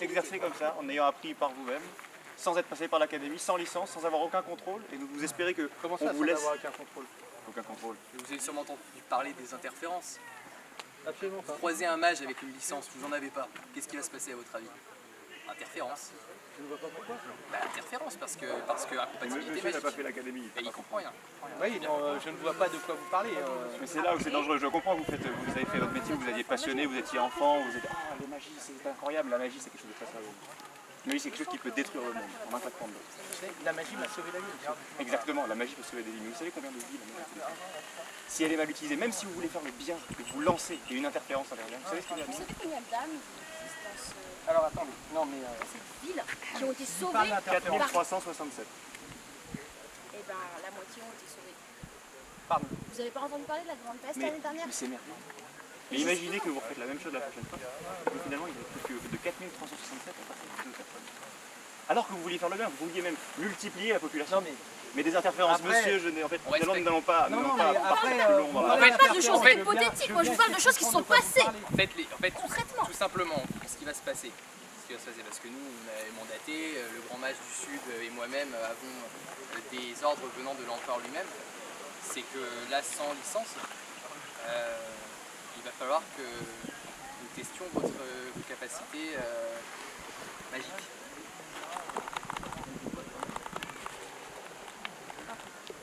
Exercer comme ça, en ayant appris par vous-même, sans être passé par l'académie, sans licence, sans avoir aucun contrôle, et vous espérez que Comment ça, on vous laisse sans avoir aucun contrôle? aucun contrôle. Vous avez sûrement entendu parler des interférences. Absolument pas. Vous croisez un mage avec une licence, vous n'en avez pas. Qu'est-ce qui va se passer à votre avis? Interférence. Je ne vois pas pourquoi. Bah, interférence, parce que incompatibilité Monsieur n'a magique. pas fait l'académie. Mais il comprend rien. Oui, non, je ne vois pas de quoi vous parlez. Mais c'est là où c'est dangereux. Je comprends que vous avez fait votre métier, vous étiez passionné, vous étiez enfant, vous êtes les magies, c'est incroyable. La magie, c'est quelque chose de très sérieux. La magie, c'est quelque chose qui peut détruire le monde en un claquement de doigts. La magie m'a sauvé la vie. Exactement, la magie peut sauver des vies. Mais vous savez combien de vies la magie peut sauver? Si elle est mal utilisée, même si vous voulez faire le bien et que vous lancez et une interférence intervient, vous savez ce qu'il y a? Vous savez combien de dames existent dans ce... Alors attendez, non mais... cette ville qui ont été sauvées parle par... d'interférence. 4367. Eh ben, la moitié ont été sauvées. Pardon. Vous n'avez pas entendu parler de la grande peste l'année dernière? Mais c'est merveilleux. Mais imaginez que vous refaites la même chose la prochaine fois, et finalement il n'y a plus que de 4367 à passer de 2 personnes. Alors que vous vouliez faire le bien, vous vouliez même multiplier la population. Non mais des interférences, après, monsieur, je n'ai en fait, on finalement, respecte. nous n'allons pas, après, plus long dans la- On ne parle pas de choses je veux bien- hypothétiques, moi je vous bien parle de choses qui se sont passées. En fait, Concrètement. tout simplement, ce qui va se passer. Parce que nous, on a mandaté, le grand mage du Sud et moi-même avons des ordres venant de l'empereur lui-même. C'est que là, sans licence, il va falloir que nous testions vos capacités magiques.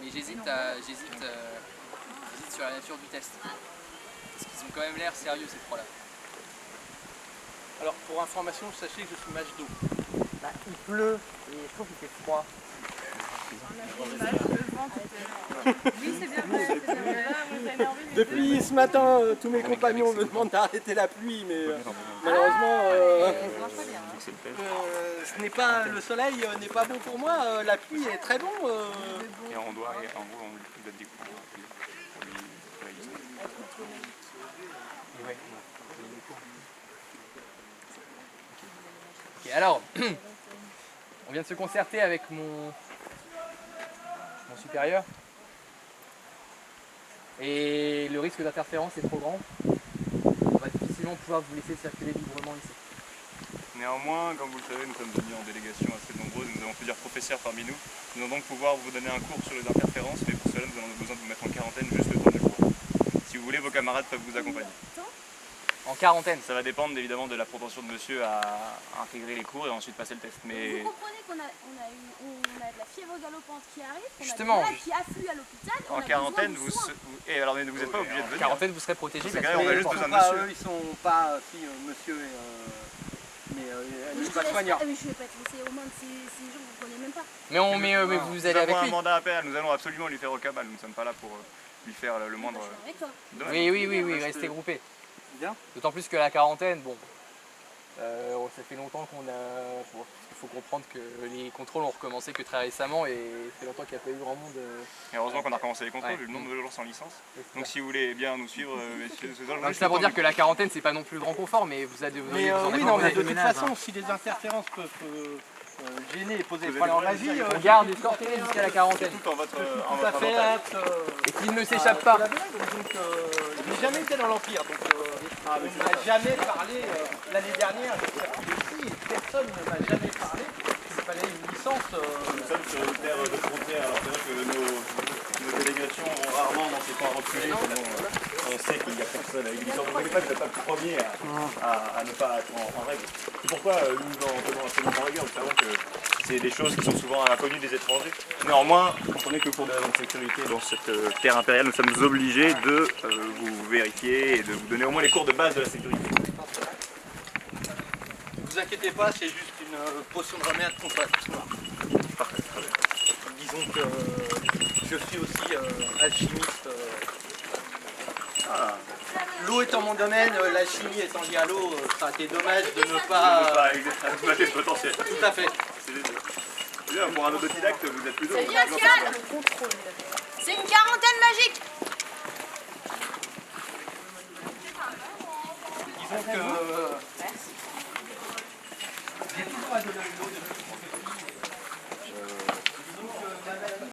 Mais j'hésite sur la nature du test. Parce qu'ils ont quand même l'air sérieux, ces trois-là. Alors pour information, sachez que je suis mage d'eau. Bah, il pleut et je trouve qu'il fait froid. Depuis ce matin, tous mes compagnons me demandent d'arrêter la pluie, mais malheureusement, ce n'est pas, le soleil n'est pas bon pour moi. La pluie est très bon. Et on doit, en gros, on doit découvrir. Ok, alors, on vient de se concerter avec mon supérieur. Et le risque d'interférence est trop grand. On va difficilement pouvoir vous laisser circuler librement ici. Néanmoins, comme vous le savez, nous sommes venus en délégation assez nombreuses, nous avons plusieurs professeurs parmi nous. Nous allons donc pouvoir vous donner un cours sur les interférences, mais pour cela nous avons besoin de vous mettre en quarantaine juste le temps du cours. Si vous voulez, vos camarades peuvent vous accompagner. En quarantaine. Ça va dépendre évidemment de la propension de monsieur à intégrer les cours et ensuite passer le test. Mais Vous comprenez qu'on a de la fièvre galopante qui arrive, qu'on Justement, a des malades qui affluent à l'hôpital. en quarantaine, vous n'êtes pas obligé de En venir. quarantaine, vous serez protégé. C'est de la quand même, on a fièvre juste galopante. besoin de monsieur. Ils sont pas, si monsieur et mais Mais il je est pas ne soignant. vais pas te laisser au moins de ces gens que vous ne connaissez même pas. Mais vous allez avec avons lui. un mandat à faire, nous allons absolument lui faire au cabal, nous ne sommes pas là pour lui faire le moindre... Je suis avec toi. dommage. Oui, restez groupés. Bien. D'autant plus que la quarantaine, bon, ça fait longtemps qu'on a... Il faut comprendre que les contrôles ont recommencé que très récemment et ça fait longtemps qu'il n'y a pas eu grand monde. Et heureusement qu'on a recommencé les contrôles, Ouais. vu le nombre de gens sans licence. Donc si vous voulez bien nous suivre, messieurs, ce soir, Donc ça pour dire que la quarantaine, c'est pas non plus le grand confort, mais vous avez vous Mais en oui, êtes non, mais informés. de toute façon, si les interférences peuvent gêner et poser des problèmes en magie, On garde escortez jusqu'à la quarantaine. tout en votre tout à fait hâte. Et qu'il ne s'échappe pas. Donc, je n'ai jamais été dans l'Empire, donc on ne m'a jamais parlé l'année dernière, j'ai circulé ici et personne ne m'a jamais parlé qu'il fallait une licence. Nous sommes sur une terre de frontière, alors c'est vrai que nos délégations vont rarement dans ces coins reculés, on sait qu'il n'y a personne avec une licence. Vous ne voyez pas que vous n'êtes pas le premier à ne pas être en règle. C'est pourquoi nous en tenons absolument rigueur, nous savons que c'est des choses qui sont souvent inconnues des étrangers. Néanmoins, comprenez que pour des raisons de sécurité dans cette terre impériale, nous sommes obligés de vous vérifier et de vous donner au moins les cours de base de la sécurité. Ne vous inquiétez pas, c'est juste une potion de remède contre la fièvre noire. Parfait, très bien. Disons que je suis aussi alchimiste. L'eau étant mon domaine, l'alchimie étant liée à l'eau, ça a été dommage de ne pas... exploiter ce potentiel. Tout à fait. Bien, pour un autodidacte, vous êtes plutôt... C'est bien, Kian. C'est une quarantaine magique.